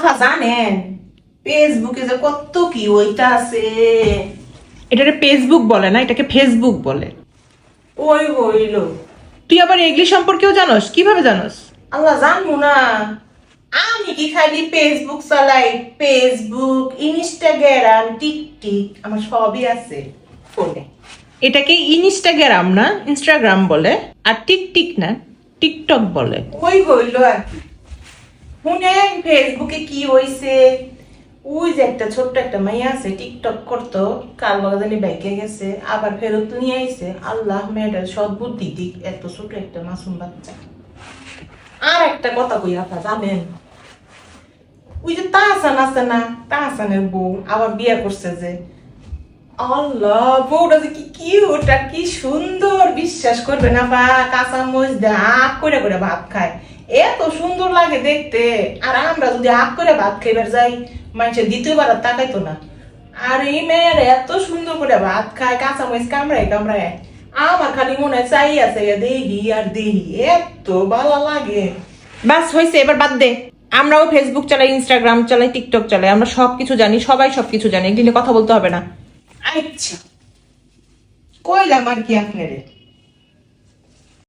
আফা জানেন ফেসবুকে যে কত কি ওইটা আছে। এটাকে ফেসবুক বলে না, এটাকে ফেসবুক বলে। ওই হইল। তুই আবার এগুলি সম্পর্কেও জানোস? কিভাবে জানোস? আল্লাহ জানবো না, আমি কি খালি ফেসবুক চালাই? ফেসবুক, ইনস্টাগ্রাম, টিকটিক আমার সবই আছে ফোনে। এটাকে ইনস্টাগ্রাম না ইনস্টাগ্রাম বলে, আর টিকটিক না টিকটক বলে। ওই হইল আর কি। শুনেন ফেসবুকে কি হইছে, ওই যে একটা ছোট্ট একটা মাইয়া আছে টিকটক করতো, কাল বলা জানি বাইকে গেছে, আবার ফেরত নিয়ে আইছে। আল্লাহ মেয়েটার সৎ বুদ্ধি দিক, এত ছোট একটা মাসুম বাচ্চা। আর একটা কথা কই আপা জানেন, ওই যে তাহসান আছে না, তাহসানের বউ আবার বিয়ে করছে যে, আল্লাহ বউটা যে কি কিউট আর কি সুন্দর, বিশ্বাস করবে না বা কাঁচা মরিচ দিয়ে আগ করে করে ভাত খায়, এত সুন্দর লাগে দেখতে। আর আমরা যদি আগ করে ভাত খাইবার যাই, মানুষের দ্বিতীয়বার আর তাকাইতো না। আর এই মেয়ের এত সুন্দর করে ভাত খায়, কাঁচা মরিচ কামড়ায় কামড়ায়, আমার খালি মনে হয় চাই আছে দেহি আর দেহি, এত ভালো লাগে। বাস হয়েছে, এবার বাদ দে। আমরাও ফেসবুক চালাই, ইনস্টাগ্রাম চালাই, টিকটক চালাই, আমরা সবকিছু জানি, সবাই সবকিছু জানি, এগুলি নিয়ে কথা বলতে হবে না। আচ্ছা কইলাম আর কি আপনারে।